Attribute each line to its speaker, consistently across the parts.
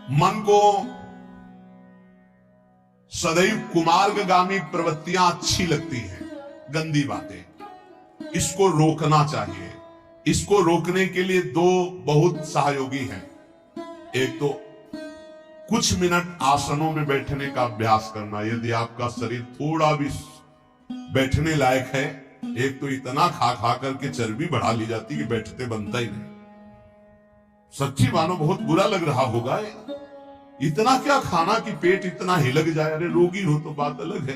Speaker 1: मन को सदैव कुमार्गगामी प्रवृत्तियां अच्छी लगती हैं, गंदी बातें, इसको रोकना चाहिए। इसको रोकने के लिए दो बहुत सहयोगी हैं। एक तो कुछ मिनट आसनों में बैठने का अभ्यास करना, यदि आपका शरीर थोड़ा भी बैठने लायक है। एक तो इतना खा खा करके चर्बी बढ़ा ली जाती कि बैठते बनता ही नहीं। सच्ची मानो बहुत बुरा लग रहा होगा, इतना क्या खाना कि पेट इतना हिलक जाए। अरे रोगी हो तो बात अलग है,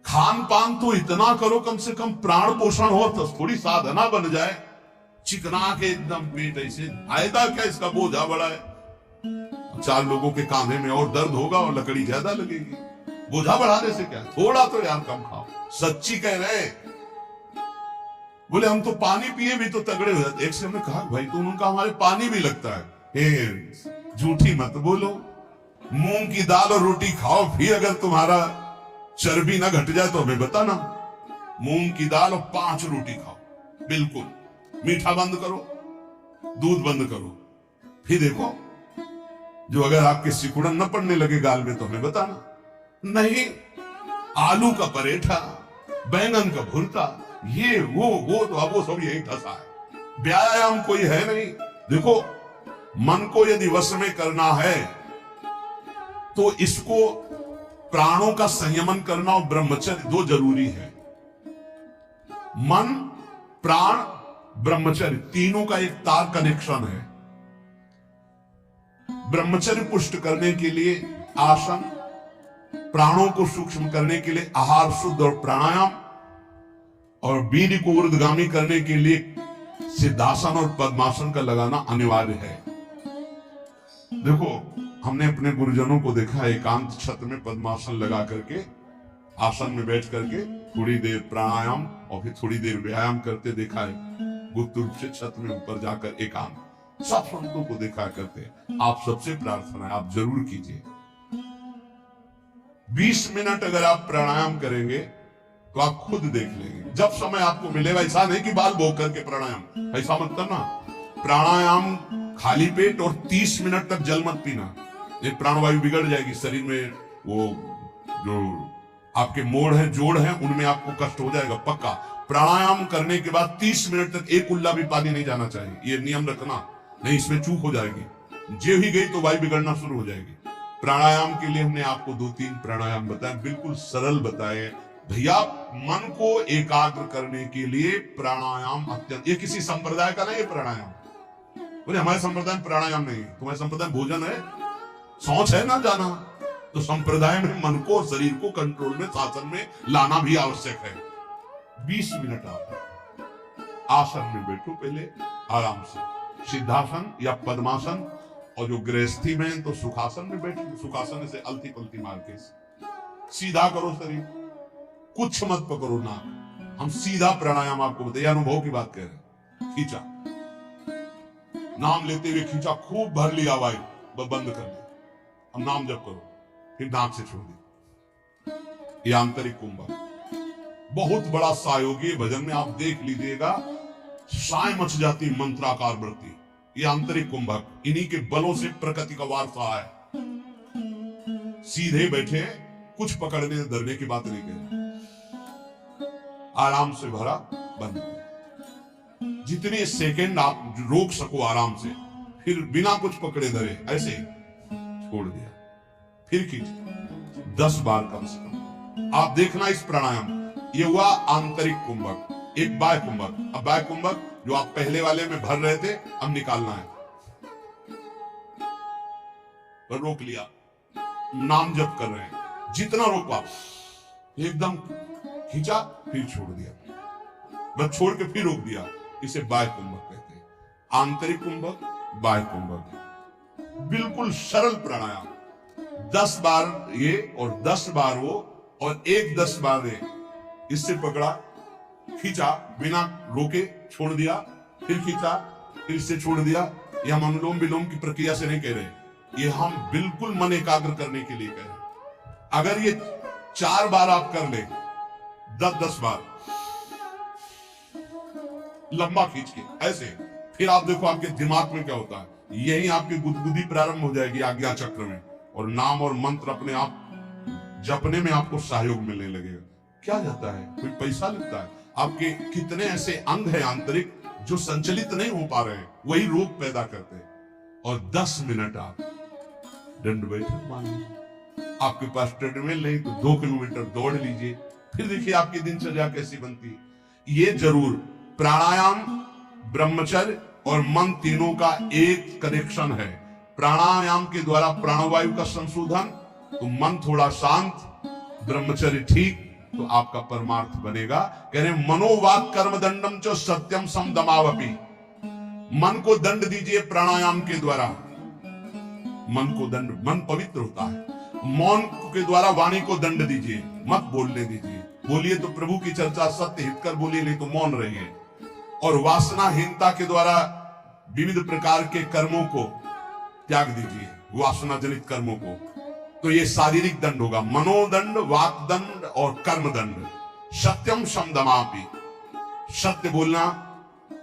Speaker 1: खान पान तो इतना करो कम से कम प्राण पोषण हो, तो थोड़ी साधना बन जाए। चिकना के एकदम पेट ऐसे, फायदा क्या, इसका बोझा बड़ा है। 4 लोगों के कांधे में और दर्द होगा और लकड़ी ज्यादा लगेगी। बोझा बढ़ाने से क्या, थोड़ा तो यार कम खाओ। सच्ची कह रहे, बोले हम तो पानी पिए भी तो तगड़े हो जाते। एक से हमने कहा भाई तो उनका हमारे पानी भी लगता है। झूठी मत बोलो, मूंग की दाल और रोटी खाओ, फिर अगर तुम्हारा चर्बी ना घट जाए तो हमें बताना। मूंग की दाल और 5 रोटी खाओ, बिल्कुल। मीठा बंद करो, दूध बंद करो, फिर देखो जो अगर आपके सिकुड़न न पड़ने लगे गाल में तो हमें बताना। नहीं, आलू का परेठा, बैंगन का भुर्ता, ये वो तो अब वो सब यही धसा है। व्यायाम कोई है नहीं। देखो, मन को यदि वश में करना है तो इसको प्राणों का संयमन करना और ब्रह्मचर्य 2 जरूरी है। मन, प्राण, ब्रह्मचर्य तीनों का एक तार कनेक्शन है। ब्रह्मचर्य पुष्ट करने के लिए आसन, प्राणों को सूक्ष्म करने के लिए आहार शुद्ध और प्राणायाम, और वीर्य को ऊर्ध्वगामी करने के लिए सिद्धासन और पद्मासन का लगाना अनिवार्य है। देखो, हमने अपने गुरुजनों को देखा एकांत छत में पद्मासन लगा करके, आसन में बैठ करके थोड़ी देर प्राणायाम और फिर थोड़ी देर व्यायाम करते देखा है। गुप्त रूप से छत में ऊपर जाकर एकांत, सब संतों को देखा करते। आप सबसे प्रार्थना है, आप जरूर कीजिए। 20 मिनट अगर आप प्राणायाम करेंगे तो आप खुद देख लेंगे। जब समय आपको मिलेगा, ऐसा नहीं कि बाल भोग करके प्राणायाम, ऐसा मत करना। प्राणायाम खाली पेट और 30 मिनट तक जल मत पीना, ये प्राणवायु बिगड़ जाएगी शरीर में। वो जो आपके मोड़ है, जोड़ है, उनमें आपको कष्ट हो जाएगा पक्का। प्राणायाम करने के बाद 30 मिनट तक एक उल्ला भी पानी नहीं जाना चाहिए, ये नियम रखना, नहीं इसमें चूक हो जाएगी। जे ही गई तो वायु बिगड़ना शुरू हो जाएगी। प्राणायाम के लिए हमने आपको 2-3 प्राणायाम बताए, बिल्कुल सरल बताए। भैया, मन को एकाग्र करने के लिए प्राणायाम अत्यंत, ये किसी संप्रदाय का नहीं है प्राणायाम। बोले हमारे संप्रदाय में प्राणायाम नहीं, तुम्हारे संप्रदाय में भोजन है, सोच है ना जाना। तो संप्रदाय में मन को और शरीर को कंट्रोल में, शासन में लाना भी आवश्यक है। 20 मिनट आप आसन में बैठो, पहले आराम से सिद्धासन या पद्मासन, और जो गृहस्थी में तो सुखासन में बैठो। सुखासन से अलती पलती मार के सीधा करो शरीर, कुछ मत पकड़ो ना। हम सीधा प्राणायाम आपको बताइए, अनुभव की बात कह रहे हैं। खींचा, नाम लेते हुए खींचा, खूब भर लिया वायु, बंद कर लिया। अब नाम जप करो, फिर नाक से छोड़ दिया। ये आंतरिक कुंभक बहुत बड़ा सहयोगी भजन में आप देख लीजिएगा, साय मच जाती मंत्राकार वृत्ति। ये आंतरिक कुंभक, इन्हीं के बलों से प्रकृति का वारसा है। सीधे बैठे, कुछ पकड़ने धरने की बात नहीं कह, आराम से भरा, बंद। जितने सेकंड आप रोक सको आराम से, फिर बिना कुछ पकड़े धरे ऐसे छोड़ दिया, फिर खींच 10 बार कम से कम। आप देखना इस प्राणायाम, ये हुआ आंतरिक कुंभक। एक बाह्य कुंभक। अब बाह्य कुंभक जो आप पहले वाले में भर रहे थे, अब निकालना है। तो रोक लिया, नाम जप कर रहे हैं, जितना रोक पाओ एकदम खींचा, फिर छोड़ दिया, बस छोड़ के फिर रोक दिया। इसे बाह्य कुंभक कहते हैं। आंतरिक कुंभक, बाह्य कुंभक, बिल्कुल सरल प्राणायाम। 10 बार ये और 10 बार वो, और एक 10 बार ये। इससे पकड़ा, खींचा, बिना रोके छोड़ दिया, फिर खींचा, फिर से छोड़ दिया। ये हम अनुलोम विलोम की प्रक्रिया से नहीं कह रहे, ये हम बिल्कुल मन एकाग्र करने के लिए कह रहे हैं। अगर ये 4 बार आप कर ले, 10-10 बार लंबा खींच के ऐसे, फिर आप देखो आपके दिमाग में क्या होता है। यही आपकी गुदगुदी प्रारंभ हो जाएगी आज्ञा चक्र में, और नाम और मंत्र अपने आप जपने में आपको सहयोग मिलने लगेगा। क्या जाता है, कोई पैसा लगता है? आपके कितने ऐसे अंग हैं आंतरिक जो संचलित नहीं हो पा रहे हैं, वही रोग पैदा करते हैं। और 10 मिनट आप दंड बैठक मान लीजिए, आपके पास ट्रेडमिल नहीं तो 2 किलोमीटर दौड़ लीजिए, फिर देखिए आपकी दिनचर्या कैसी बनती है। ये जरूर प्राणायाम, ब्रह्मचर्य और मन तीनों का एक कनेक्शन है। प्राणायाम के द्वारा प्राणवायु का संशोधन, तो मन थोड़ा शांत, ब्रह्मचर्य ठीक, तो आपका परमार्थ बनेगा। कह रहे मनोवाक कर्म दंडम च सत्यम समदमावपि। मन को दंड दीजिए प्राणायाम के द्वारा, मन को दंड, मन पवित्र होता है। मौन के द्वारा वाणी को दंड दीजिए, मत बोलने दीजिए, बोलिए तो प्रभु की चर्चा सत्य हित कर बोलिए, नहीं तो मौन रहिए। और वासनाहीनता के द्वारा विविध प्रकार के कर्मों को त्याग दीजिए, वासना जनित कर्मों को। तो ये शारीरिक दंड होगा, मनोदंड, वाक दंड और कर्म दंड। सत्यम समदमापि, सत्य बोलना,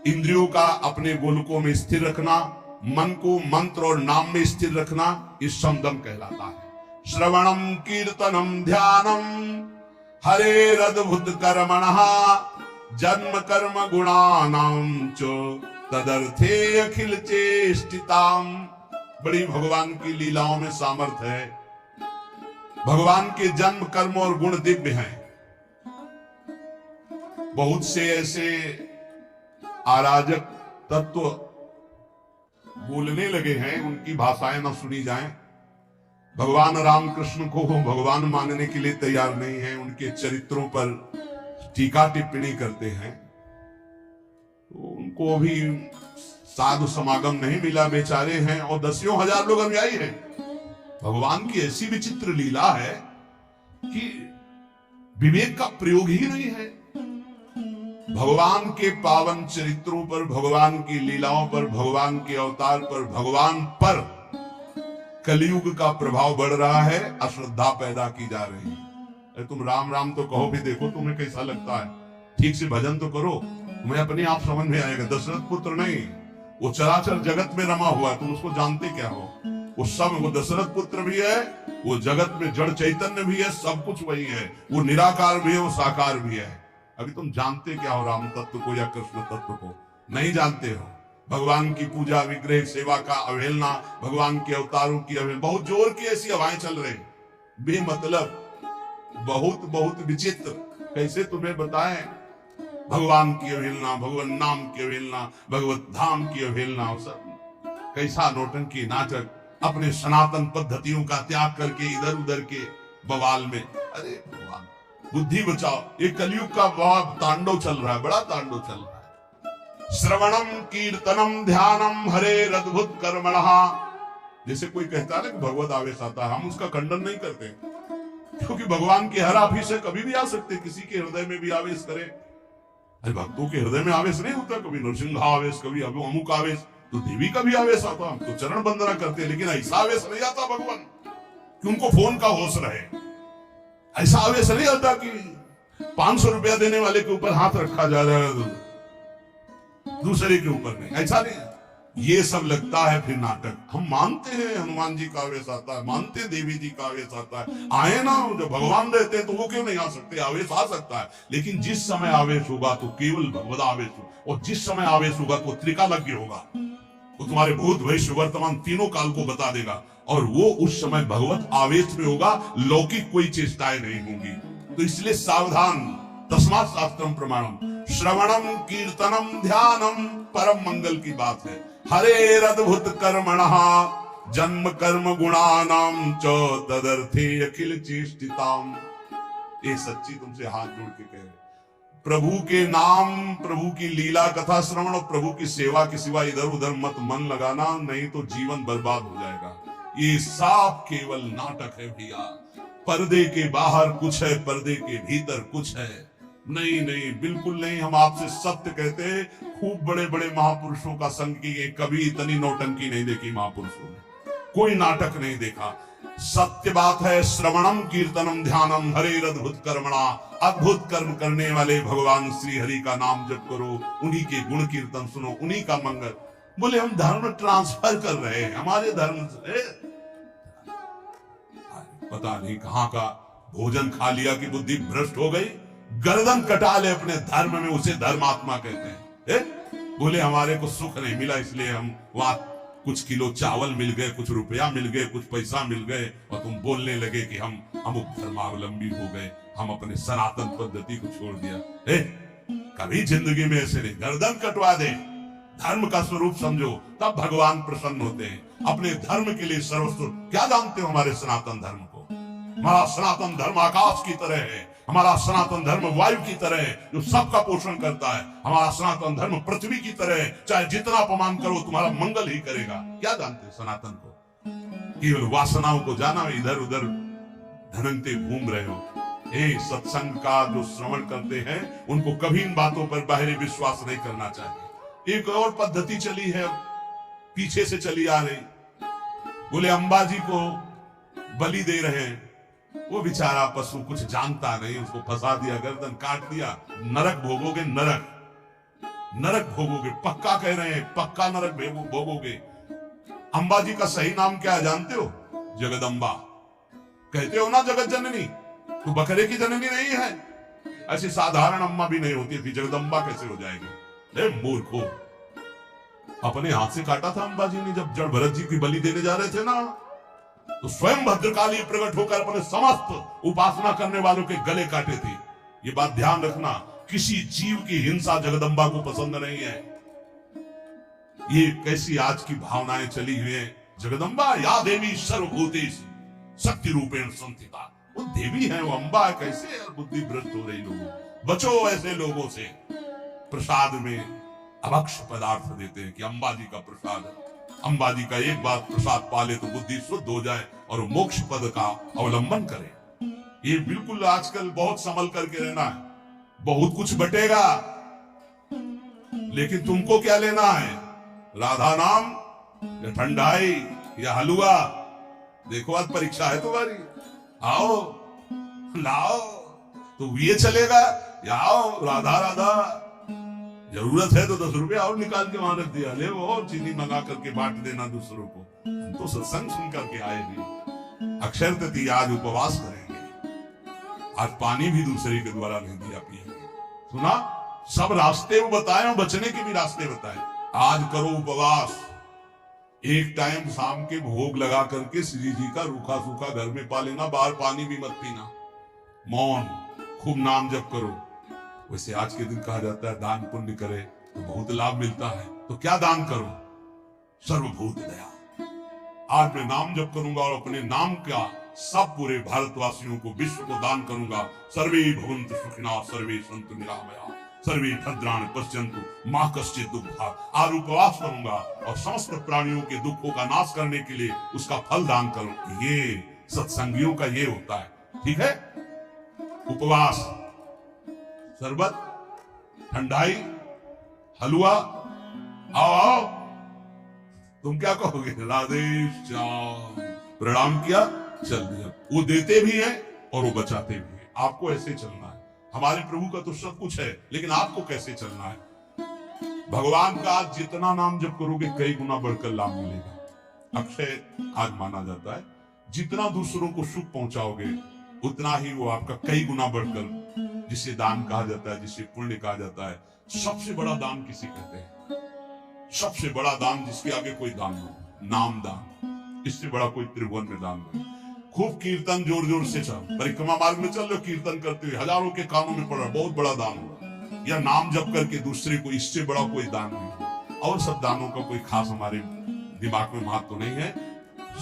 Speaker 1: इंद्रियों का अपने गोलकों में स्थिर रखना, मन को मंत्र और नाम में स्थिर रखना, इस समदम कहलाता है। श्रवणम कीर्तनम ध्यानम हरेरद्भुत कर्मणः जन्म कर्म गुणानां च तदर्थे अखिल चेष्टिताम। बड़ी भगवान की लीलाओं में सामर्थ्य है। भगवान के जन्म कर्म और गुण दिव्य हैं। बहुत से ऐसे अराजक तत्व बोलने लगे हैं, उनकी भाषाएं न सुनी जाएं। भगवान रामकृष्ण को भगवान मानने के लिए तैयार नहीं है, उनके चरित्रों पर टीका टिप्पणी करते हैं, तो उनको भी साधु समागम नहीं मिला, बेचारे हैं, और 10,000 लोग अनुयायी हैं। भगवान की ऐसी विचित्र लीला है कि विवेक का प्रयोग ही नहीं है। भगवान के पावन चरित्रों पर, भगवान की लीलाओं पर, भगवान के अवतार पर, भगवान पर कलयुग का प्रभाव बढ़ रहा है, अश्रद्धा पैदा की जा रही है। तुम राम राम तो कहो भी, देखो तुम्हें कैसा लगता है, ठीक से भजन तो करो, तुम्हें अपने आप समझ में आएगा। दशरथ पुत्र नहीं, वो चराचर जगत में रमा हुआ है, तुम उसको जानते क्या हो? वो सब, वो दशरथ पुत्र भी है, वो जगत में जड़ चैतन्य भी है, सब कुछ वही है। वो निराकार भी है, वो साकार भी है। अभी तुम जानते क्या हो राम तत्व को या कृष्ण तत्व को? नहीं जानते हो। भगवान की पूजा, विग्रह सेवा का अवहेलना, भगवान के अवतारों की अवहेलना, बहुत जोर की ऐसी हवाएं चल रही, बेमतलब, बहुत बहुत विचित्र। कैसे तुम्हें बताएं? भगवान की अवहेलना, भगवान नाम की अवहेलना, भगवत धाम की अवहेलना, सब कैसा नौटंकी नाटक, अपने सनातन पद्धतियों का त्याग करके इधर उधर के बवाल में। अरे भगवान, बुद्धि बचाओ, ये कलयुग का बड़ा तांडव चल रहा है, बड़ा तांडव चल रहा है। श्रवणम कीर्तनम ध्यानम हरेरद्भुत कर्मणः। जैसे कोई कहता है ना कि भगवत आवेश आता है, हम उसका खंडन नहीं करते, क्योंकि भगवान के हर आवेश से कभी भी आ सकते, किसी के हृदय में भी आवेश करे। अरे भक्तों के हृदय में आवेश नहीं होता, कभी नरसिंह आवेश, कभी अमुक आवेश, तो देवी का भी आवेश आता, हम तो चरण वंदना करते हैं, लेकिन ऐसा आवेश नहीं आता भगवान कि उनको फोन का होश रहे। ऐसा आवेश नहीं आता कि 500 रुपया देने वाले के ऊपर हाथ रखा जा रहा है, दूसरे के ऊपर नहीं, ऐसा नहीं। ये सब लगता है फिर नाटक। हम मानते हैं हनुमान जी का आवेश आता है, मानते हैं देवी जी का आवेश आता है, आए ना, जब भगवान रहते हैं तो वो क्यों नहीं आ सकते? आवेश आ सकता है, लेकिन जिस समय आवेश होगा तो केवल भगवत आवेश हो, और जिस समय आवेश होगा तो त्रिकालज्ञ होगा, वो तुम्हारे भूत भविष्य वर्तमान तीनों काल को बता देगा, और वो उस समय भगवत आवेश में होगा, लौकिक कोई चेष्टाएं नहीं होंगी। तो इसलिए सावधान, तस्मात् शास्त्रम प्रमाणम, श्रवणम कीर्तनम ध्यानम, परम मंगल की बात है। हरेरद्भुत कर्मणः जन्म कर्म गुणानां च तदर्थे अखिल चेष्टिताम। ये सच्ची तुमसे हाथ जोड़ के कह रहे, प्रभु के नाम, प्रभु की लीला कथा श्रवण और प्रभु की सेवा के सिवा इधर उधर मत मन लगाना, नहीं तो जीवन बर्बाद हो जाएगा। ये साफ केवल नाटक है भैया। पर्दे के बाहर कुछ है, पर्दे के भीतर कुछ है। नहीं नहीं, बिल्कुल नहीं। हम आपसे सत्य कहते हैं, खूब बड़े बड़े महापुरुषों का संग किए, कभी इतनी नौटंकी नहीं देखी महापुरुषों ने, कोई नाटक नहीं देखा। सत्य बात है। श्रवणम कीर्तनम ध्यानम हरेरद्भुत कर्मणा, अद्भुत कर्म करने वाले भगवान श्री हरि का नाम जप करो, उन्हीं के गुण कीर्तन सुनो, उन्हीं का मंगल। बोले हम धर्म ट्रांसफर कर रहे हैं हमारे धर्म से। पता नहीं कहां का भोजन खा लिया कि बुद्धि भ्रष्ट हो गई, गर्दन कटा ले अपने धर्म में, उसे धर्मात्मा कहते हैं। बोले हमारे को सुख नहीं मिला इसलिए हम वहां कुछ किलो चावल मिल गए, कुछ रुपया मिल गए, कुछ पैसा मिल गए, और तुम बोलने लगे कि हम अमुक धर्मावलंबी हो गए, हम अपने सनातन पद्धति को छोड़ दिया। कभी जिंदगी में ऐसे नहीं, गर्दन कटवा दे, धर्म का स्वरूप समझो, तब भगवान प्रसन्न होते हैं। अपने धर्म के लिए सर्वस्व। क्या जानते हो हमारे सनातन धर्म को? हमारा सनातन धर्म आकाश की तरह है, हमारा सनातन धर्म वायु की तरह है जो सबका पोषण करता है, हमारा सनातन धर्म पृथ्वी की तरह है, चाहे जितना अपमान करो तुम्हारा मंगल ही करेगा। क्या जानते हो सनातन को? केवल वासनाओं को जाना, इधर उधर धनंते घूम रहे हो। सत्संग का जो श्रवण करते हैं उनको कभी इन बातों पर बाहरी विश्वास नहीं करना चाहिए। एक और पद्धति चली है, पीछे से चली आ रही। बोले अंबाजी को बलि दे रहे हैं, वो बेचारा पशु कुछ जानता नहीं, उसको फंसा दिया, गर्दन काट दिया, नरक भोगोगे, नरक भोगोगे, पक्का कह रहे हैं, पक्का नरक भोगोगे। अंबाजी का सही नाम क्या है जानते हो? जगदम्बा। कहते हो ना जगत जननी, तो बकरे की जननी नहीं है। ऐसी साधारण अम्मा भी नहीं होती थी, जगदम्बा कैसे हो जाएगी? मूर्खो, अपने हाथ से काटा था अंबाजी ने जब जड़ भरत जी की बलि देने जा रहे थे ना, तो स्वयं भद्रकाली प्रकट होकर अपने समस्त उपासना करने वालों के गले काटे थे। ये बात ध्यान रखना, किसी जीव की हिंसा जगदम्बा को पसंद नहीं है। ये कैसी आज की भावनाएं चली हुई है। जगदम्बा या देवी सर्वभूतेषु शक्ति रूपेण संस्थिता, वो देवी है, वो अम्बा है। कैसे बुद्धि भ्रष्ट हो रही लोगों, बचो ऐसे लोगों से। प्रसाद में अभक्ष पदार्थ देते हैं कि अंबाजी का प्रसाद है, अंबाजी का एक बार प्रसाद पाले तो बुद्धि शुद्ध हो जाए और मोक्ष पद का अवलंबन करे। ये बिल्कुल आजकल बहुत संभल करके रहना है। बहुत कुछ बटेगा, लेकिन तुमको क्या लेना है? राधा नाम या ठंडाई या हलवा? देखो आज परीक्षा है तुम्हारी, आओ लाओ, तो ये चलेगा या आओ राधा राधा। जरूरत है तो 10 रुपया और निकाल के वहां रख दिया, ले वो और चीनी मंगा करके बांट देना दूसरों को। हम तो सत्संग सुन करके आए हैं। अक्षय तृतीया आज उपवास करेंगे, आज पानी भी दूसरे के द्वारा नहीं दिया पिएंगे। सुना, सब रास्ते वो बताए और बचने के भी रास्ते बताए। आज करो उपवास, एक टाइम शाम के भोग लगा करके श्री जी का रूखा सूखा घर में पा लेना, बाहर पानी भी मत पीना, मौन, खूब नाम जप करो। वैसे आज के दिन कहा जाता है दान पुण्य करे तो बहुत लाभ मिलता है, तो क्या दान करो? सर्वभूत दया। आज मैं नाम जप करूंगा और अपने नाम का सब पूरे भारतवासियों को, विश्व को दान करूंगा। सर्वे भवन्तु सुखिनः, सर्वे सन्तु निरामयाः, सर्वे भद्राणि पश्यन्तु मा कश्चित् दुःखात्। आज उपवास करूंगा और समस्त प्राणियों के दुखों का नाश करने के लिए उसका फल दान करूं। ये सत्संगियों का ये होता है, ठीक है? उपवास, शरबत, ठंडाई, हलवा, आओ आओ। तुम क्या कहोगे? राधे श्याम, प्रणाम किया, चल दिया। वो देते भी हैं और वो बचाते भी हैं। आपको ऐसे चलना है। हमारे प्रभु का तो सब कुछ है, लेकिन आपको कैसे चलना है? भगवान का जितना नाम जप करोगे कई गुना बढ़कर लाभ मिलेगा। अक्षय आज माना जाता है, जितना दूसरों को सुख पहुंचाओगे उतना ही वो आपका कई गुना बढ़कर, जिसे दान कहा जाता है, जिसे पुण्य कहा जाता है। सबसे बड़ा दान किसी कहते हैं? सबसे बड़ा दान जिसके आगे कोई दान नहीं, नाम दान। इससे बड़ा कोई त्रिभुवन में दान नहीं। खूब कीर्तन जोर जोर से चल, परिक्रमा मार्ग में चल रहे हो, कीर्तन करते हुए हजारों के कानों में पड़ रहा, बहुत बड़ा दान हुआ। या नाम जप करके दूसरे को, इससे बड़ा कोई दान नहीं। और सब दानों का कोई खास हमारे दिमाग में महत्व नहीं है।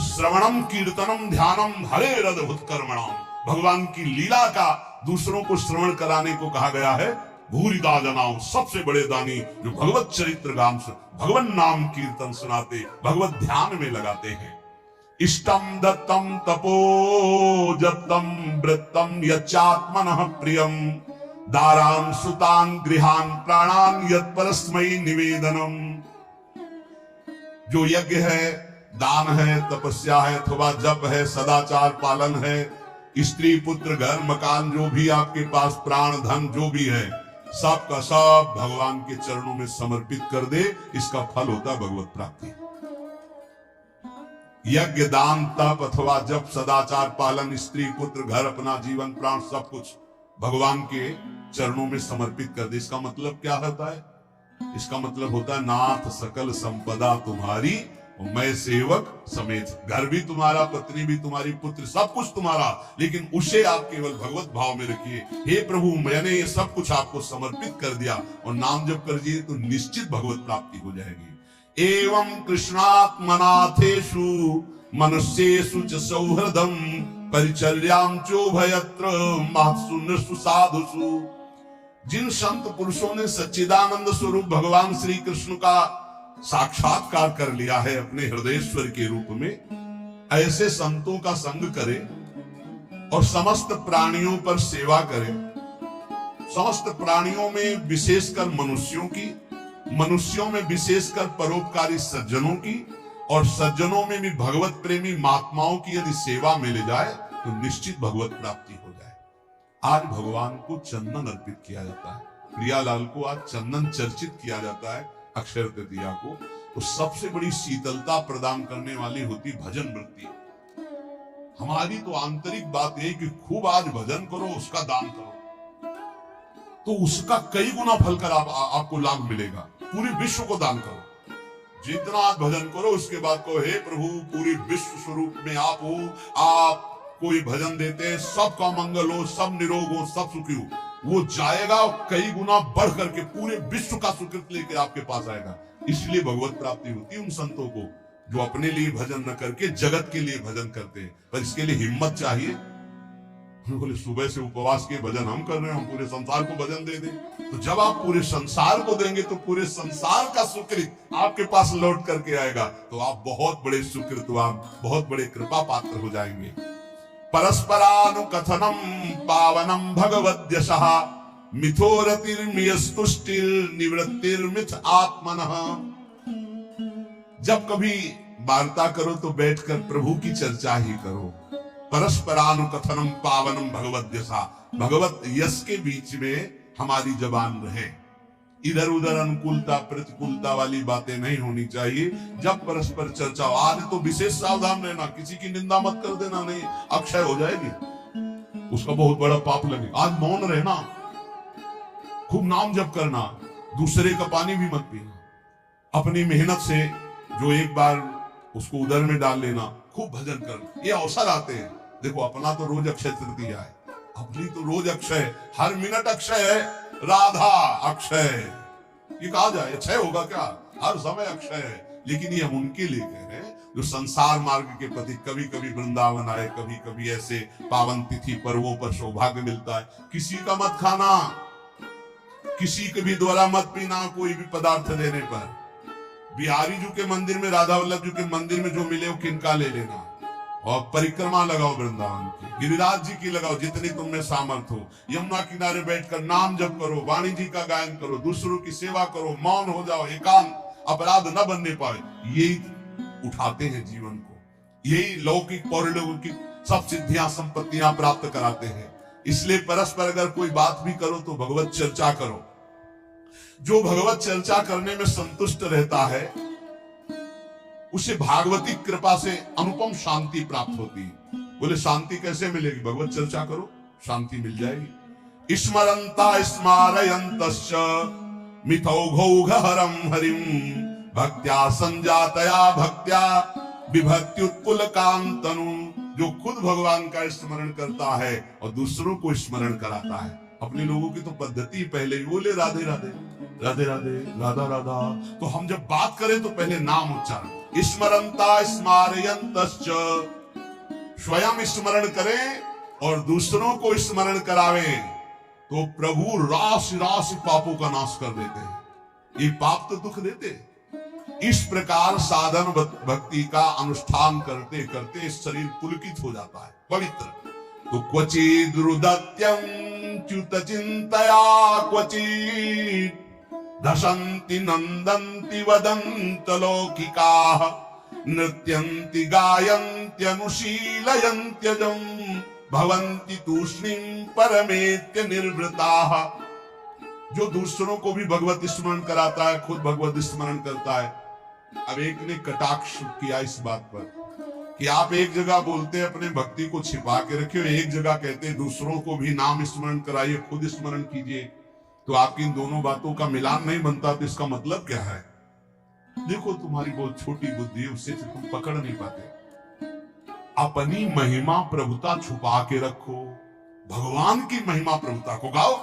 Speaker 1: श्रवणम कीर्तनम ध्यानम हरेरद्भुत कर्मणाम। भगवान की लीला का दूसरों को श्रवण कराने को कहा गया है। भूरिदा जनाओ, सबसे बड़े दानी जो भगवत चरित्र गान से, भगवान नाम कीर्तन सुनाते, भगवत ध्यान में लगाते हैं। इष्टम दत्तम तपो जत्तम वृत्तम यच्चात्मनः प्रियम, दारान सुतान गृहान प्राणान यत् परस्मै निवेदनम। जो यज्ञ है, दान है, तपस्या है, अथवा जप है, सदाचार पालन है, स्त्री पुत्र घर मकान जो भी आपके पास, प्राण धन जो भी है, सब का सब भगवान के चरणों में समर्पित कर दे, इसका फल होता है भगवत प्राप्ति। यज्ञ, दान, तप अथवा जब सदाचार पालन, स्त्री पुत्र घर अपना जीवन प्राण सब कुछ भगवान के चरणों में समर्पित कर दे, इसका मतलब क्या होता है? इसका मतलब होता है नाथ सकल संपदा तुम्हारी और मैं सेवक समेत। घर भी तुम्हारा, पत्नी भी तुम्हारी, पुत्र सब कुछ तुम्हारा, लेकिन उसे आप केवल भगवत भाव में रखिए। हे प्रभु, मैंने ये सब कुछ आपको समर्पित कर दिया और नाम जप कर दिए तो निश्चित भगवत प्राप्ति हो जाएगी। एवं कृष्णात्मनाथेषु मनुष्येषु च सौहृदम परिचर्यां चोभयत्र महत्सु साधुषु। जिन संत पुरुषों ने सच्चिदानंद स्वरूप भगवान श्री कृष्ण का साक्षात्कार कर लिया है अपने हृदयेश्वर के रूप में, ऐसे संतों का संग करें और समस्त प्राणियों पर सेवा करें। समस्त प्राणियों में विशेषकर मनुष्यों में विशेषकर परोपकारी सज्जनों की, और सज्जनों में भी भगवत प्रेमी महात्माओं की यदि सेवा मिल जाए तो निश्चित भगवत प्राप्ति हो जाए। आज भगवान को चंदन अर्पित किया जाता है, प्रियालाल को आज चंदन चर्चित किया जाता है अक्षय तृतीया को। तो सबसे बड़ी शीतलता प्रदान करने वाली होती भजन वृत्ति। हमारी तो आंतरिक बात यही कि खूब आज भजन करो, उसका दान करो, तो उसका कई गुना फल कर आपको लाभ मिलेगा। पूरे विश्व को दान करो, जितना आज भजन करो उसके बाद को हे प्रभु पूरे विश्व स्वरूप में आप हो, आप कोई भजन देते सबका मंगल हो, सब निरोग हो, सब सुखी हो, वो जाएगा कई गुना बढ़ करके पूरे विश्व का सुकृत लेकर आपके पास आएगा। इसलिए भगवत प्राप्ति होती है उन संतों को जो अपने लिए भजन न करके जगत के लिए भजन करते हैं। पर इसके लिए हिम्मत चाहिए। बोले सुबह से उपवास के भजन हम कर रहे हैं, हम पूरे संसार को भजन दे दें। तो जब आप पूरे संसार को देंगे तो पूरे संसार का सुकृत आपके पास लौट करके आएगा, तो आप बहुत बड़े सुकृतवान, बहुत बड़े कृपा पात्र हो जाएंगे। परस्परानुकथनम पावनम भगवद्यशः मिथोरतिर्मियस्तुष्टिर्निवृत्तिर्मिथ आत्मनः। जब कभी वार्ता करो तो बैठकर प्रभु की चर्चा ही करो। परस्परानुकथनम पावनम भगवद्यशः, भगवत यश के बीच में हमारी जबान रहे। इधर उधर अनुकूलता प्रतिकूलता वाली बातें नहीं होनी चाहिए। जब परस्पर चर्चा, आज तो विशेष सावधान रहना, किसी की निंदा मत कर देना, नहीं अक्षय हो जाएगी, उसका बहुत बड़ा पाप लगे। आज मौन रहना, खूब नाम जप करना, दूसरे का पानी भी मत पीना, अपनी मेहनत से जो एक बार उसको उदर में डाल लेना, खूब भजन करना। ये अवसर आते हैं। देखो अपना तो रोज अक्षय तृतीया है, अपनी तो रोज अक्षय, हर मिनट अक्षय है। राधा अक्षय, ये कहा जाए अक्षय होगा क्या? हर समय अक्षय है। लेकिन ये हम उनके लिए कह रहे हैं जो संसार मार्ग के प्रति कभी कभी वृंदावन आए, कभी कभी ऐसे पावन तिथि पर्वों पर सौभाग्य मिलता है। किसी का मत खाना, किसी के भी द्वारा मत पीना कोई भी पदार्थ देने पर। बिहारी जी के मंदिर में, राधा वल्लभ जी के मंदिर में जो मिले वो किनका ले लेना। और परिक्रमा लगाओ वृंदावन की, गिरिराज जी की लगाओ, जितनी तुमने सामर्थ हो। यमुना किनारे बैठकर नाम जप करो, वाणी जी का गायन करो, दूसरों की सेवा करो, मौन हो जाओ, एकांत, अपराध न बनने पाए। यही उठाते हैं जीवन को, यही लौकिक पौरलौकिक सब सिद्धियां संपत्तियां प्राप्त कराते हैं। इसलिए परस्पर अगर कोई बात भी करो तो भगवत चर्चा करो। जो भगवत चर्चा करने में संतुष्ट रहता है उसे भागवती कृपा से अनुपम शांति प्राप्त होती है। बोले शांति कैसे मिलेगी? भगवत चर्चा करो, शांति मिल जाएगी। स्मरंता स्मारयन्तश्च मिथौघौघहरं हरिं भक्त्या संजातया भक्त्या विभक्त्युत्पुलकांतनु। जो खुद भगवान का स्मरण करता है और दूसरों को स्मरण कराता है। अपने लोगों की तो पद्धति पहले ही बोले राधे राधे राधे राधे राधा राधा, तो हम जब बात करें तो पहले नाम उच्चारण। स्मरंता स्मारयन्तश्च, स्वयं स्मरण करें और दूसरों को स्मरण करावें तो प्रभु राशि राशि पापों का नाश कर देते हैं। ये पाप तो दुख देते। इस प्रकार साधन भक्ति का अनुष्ठान करते करते शरीर पुलकित हो जाता है, पवित्र। तो क्वचिद रुदत्यं च्युत चिंतया क्वचित दशन्ति नंदन्ति वदन्त लौकिकाः नृत्यन्ति गायन्ति अनुशीलयन्त्यजं भवन्ति तूष्णीं परमेत्य निर्वृताः। जो दूसरों को भी भगवत स्मरण कराता है, खुद भगवत स्मरण करता है। अब एक ने कटाक्ष किया इस बात पर कि आप एक जगह बोलते हैं अपने भक्ति को छिपा के रखिए, एक जगह कहते हैं दूसरों को भी नाम स्मरण कराइए, खुद स्मरण कीजिए। तो आपकी इन दोनों बातों का मिलान नहीं बनता, तो इसका मतलब क्या है? देखो, तुम्हारी बहुत छोटी बुद्धि है, उससे तुम पकड़ नहीं पाते। अपनी महिमा प्रभुता छुपा के रखो, भगवान की महिमा प्रभुता को गाओ।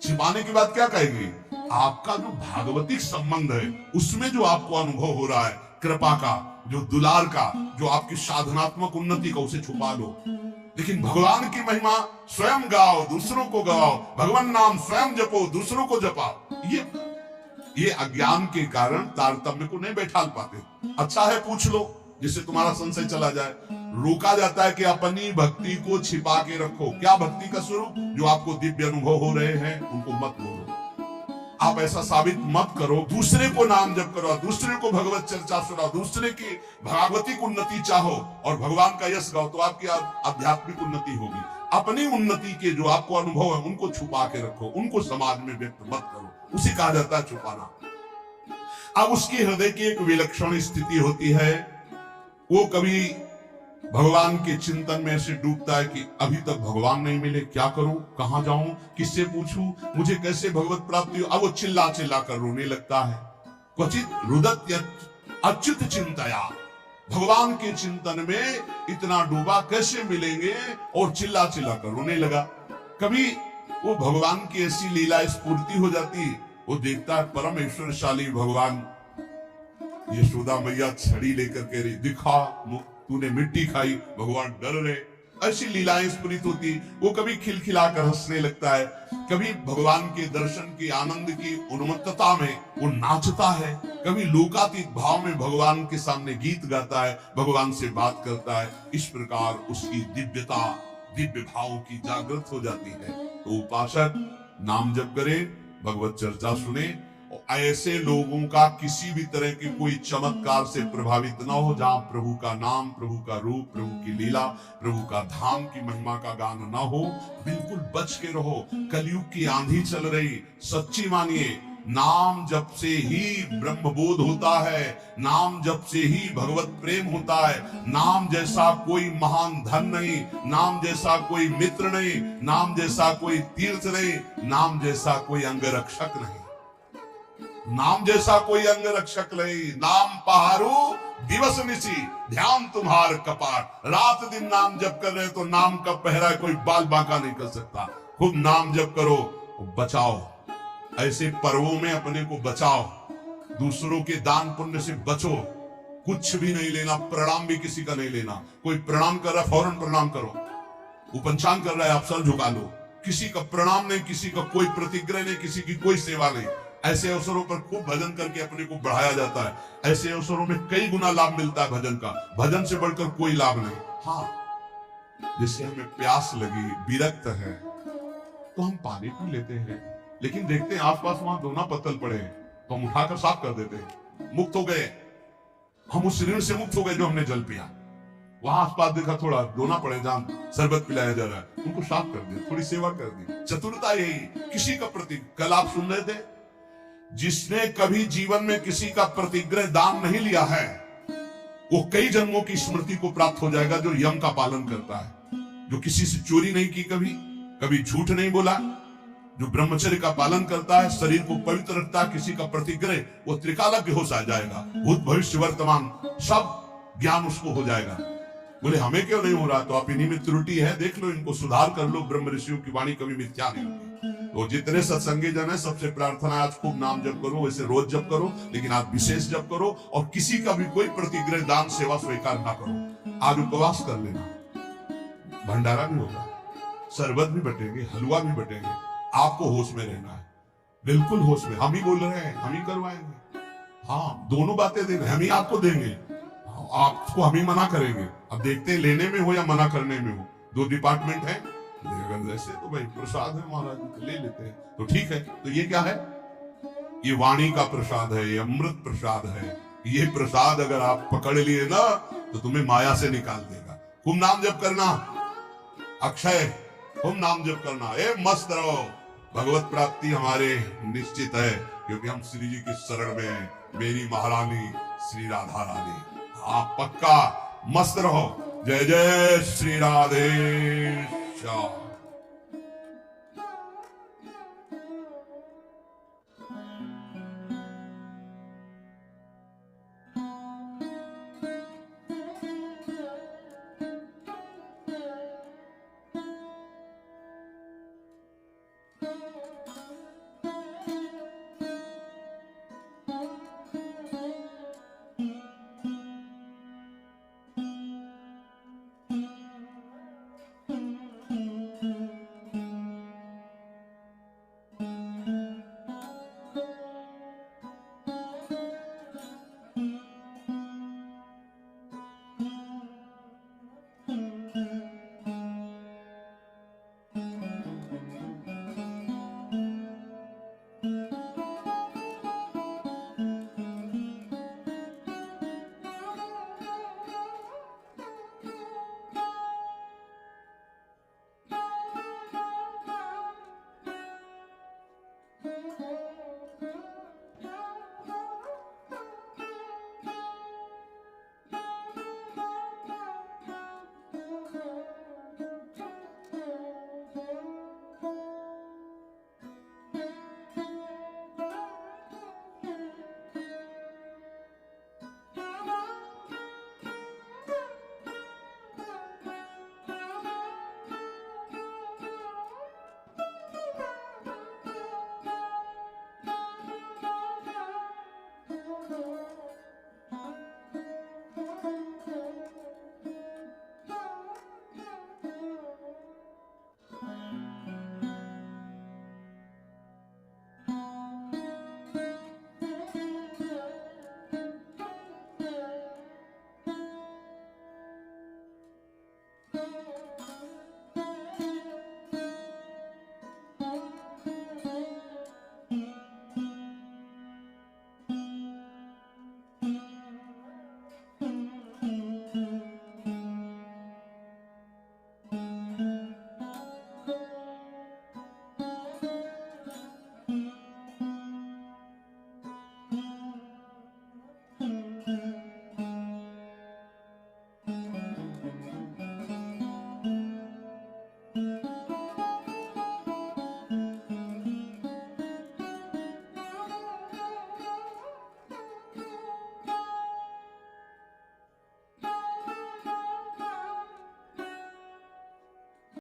Speaker 1: छिपाने के बाद क्या कहेगी? आपका जो भागवतिक संबंध है उसमें जो आपको अनुभव हो रहा है, कृपा का, जो दुलार का, जो आपकी साधनात्मक उन्नति का, उसे छुपा लो। लेकिन भगवान की महिमा स्वयं गाओ, दूसरों को गाओ, भगवान नाम स्वयं जपो, दूसरों को जपाओ। ये अज्ञान के कारण तारतम्य को नहीं बैठा पाते। अच्छा है, पूछ लो जिससे तुम्हारा संशय चला जाए। रोका जाता है कि अपनी भक्ति को छिपा के रखो। क्या भक्ति का स्वरूप? जो आपको दिव्य अनुभव हो रहे हैं उनको मत बोलो। आप ऐसा साबित मत करो। दूसरे को नाम जप करो, दूसरे को भगवत चर्चा सुनाओ, दूसरे की भागवतिक उन्नति चाहो और भगवान का यश गाओ, तो आपकी आध्यात्मिक उन्नति होगी। अपनी उन्नति के जो आपको अनुभव है उनको छुपा के रखो, उनको समाज में व्यक्त मत करो। उसे कहा जाता है छुपाना। अब उसके हृदय की एक विलक्षण स्थिति होती है, वो कभी भगवान के चिंतन में ऐसे डूबता है कि अभी तक भगवान नहीं मिले, क्या करूं, कहां जाऊं, किससे पूछूं, मुझे कैसे भगवत प्राप्ति हो। अब वो चिल्ला चिल्ला कर रोने लगता है। क्वचित रुदत्य अच्युत चिंतया, भगवान के चिंतन में इतना डूबा, कैसे मिलेंगे, और चिल्ला चिल्ला कर रोने लगा। कभी वो भगवान की ऐसी लीला स्फूर्ति हो जाती, वो देखता है परम ऐश्वर्यशाली भगवान, यशोदा मैया छड़ी लेकर कह रही, दिखा तूने मिट्टी खाई, भगवान डर रहे। ऐसी लीलाएं स्फुरित होती। वो कभी खिलखिलाकर हंसने लगता है, कभी भगवान के दर्शन की आनंद की उन्मत्तता में वो नाचता है, कभी लोकातीत भाव में भगवान के सामने गीत गाता है, भगवान से बात करता है। इस प्रकार उसकी दिव्यता, दिव्य भाव की जागृत हो जाती है। तो उपासक नाम जप करे, भगवत चर्चा सुने, ऐसे लोगों का किसी भी तरह के कोई चमत्कार से प्रभावित ना हो, जहां प्रभु का नाम, प्रभु का रूप, प्रभु की लीला, प्रभु का धाम की महिमा का गान ना हो। बिल्कुल बच के रहो। कलयुग की आंधी चल रही, सच्ची मानिए, नाम जप से ही ब्रह्म बोध होता है, नाम जप से ही भगवत प्रेम होता है। नाम जैसा कोई महान धन नहीं, नाम जैसा कोई मित्र नहीं, नाम जैसा कोई तीर्थ नहीं, नाम जैसा कोई अंगरक्षक नहीं, नाम जैसा कोई अंग रक्षक नहीं। नाम पहारू दिवस निशी, ध्यान तुम्हार कपाट। रात दिन नाम जप कर रहे तो नाम का पहरा कोई बाल बांका नहीं कर सकता। खूब नाम जप करो, बचाओ, ऐसे पर्वों में अपने को बचाओ, दूसरों के दान पुण्य से बचो। कुछ भी नहीं लेना, प्रणाम भी किसी का नहीं लेना। कोई प्रणाम कर रहा है फौरन प्रणाम करो, वो पंचांग कर रहा है आप सर झुका लो। किसी का प्रणाम नहीं, किसी का कोई प्रतिग्रह नहीं, किसी की कोई सेवा नहीं। ऐसे अवसरों पर खूब भजन करके अपने को बढ़ाया जाता है। ऐसे अवसरों में कई गुना लाभ मिलता है भजन का, भजन से बढ़कर कोई लाभ नहीं। हाँ, जिससे हमें प्यास लगी, विरक्त है, तो हम पानी पी लेते हैं, लेकिन देखते हैं आसपास वहां दोना पत्तल पड़े हैं तो हम उठाकर साफ कर देते हैं। मुक्त हो गए हम, उस ऋण से मुक्त हो गए जो हमने जल पिया। वहां आसपास देखा थोड़ा दोना पड़े जहां शरबत पिलाया जा रहा है, उनको साफ कर दिया, थोड़ी सेवा कर दी। चतुरता यही, किसी का प्रति। कल आप सुन रहे थे, जिसने कभी जीवन में किसी का प्रतिग्रह दान नहीं लिया है, वो कई जन्मों की स्मृति को प्राप्त हो जाएगा, जो यम का पालन करता है, जो किसी से चोरी नहीं की, कभी झूठ नहीं बोला, जो ब्रह्मचर्य का पालन करता है, शरीर को पवित्र रखता है, किसी का प्रतिग्रह, वो त्रिकालज्ञ हो जाएगा। भूत भविष्य वर्तमान सब ज्ञान उसको हो जाएगा। बोले हमें क्यों नहीं हो रहा? तो आप इन्हीं में त्रुटि है, देख लो, इनको सुधार कर लो। ब्रह्म ऋषियों की वाणी कभी मिथ्या नहीं होती। तो जितने सत्संगी जन है, सबसे प्रार्थना है आज खूब नाम जप करो, वैसे रोज जप करो, लेकिन आज विशेष जप करो, और किसी का भी कोई प्रतिग्रह दान सेवा स्वीकार ना करो। आज उपवास कर लेना, भंडारा भी होगा, शरबत भी बटेंगे, हलवा भी बटेंगे। आपको होश में रहना है, बिल्कुल होश में। हम ही बोल रहे हैं, हम ही करवाएंगे। हाँ, दोनों बातें देंगे, हम ही आपको देंगे, आपको हम ही मना करेंगे। अब देखते हैं लेने में हो या मना करने में हो, दो डिपार्टमेंट है। जैसे तो भाई प्रसाद है महाराज, ले लेते हैं, तो ठीक है। तो ये क्या है? ये वाणी का प्रसाद है, ये अमृत प्रसाद है। ये प्रसाद अगर आप पकड़ लिए ना, तो तुम्हें माया से निकाल देगा। खूब नाम जप करना, अक्षय, खूब नाम जप करना। ए मस्त रहो, भगवत प्राप्ति हमारे निश्चित है, क्योंकि हम श्री जी की शरण में हैं। मेरी महारानी श्री राधा रानी, आप पक्का मस्त रहो। जय जय श्री राधे श्याम।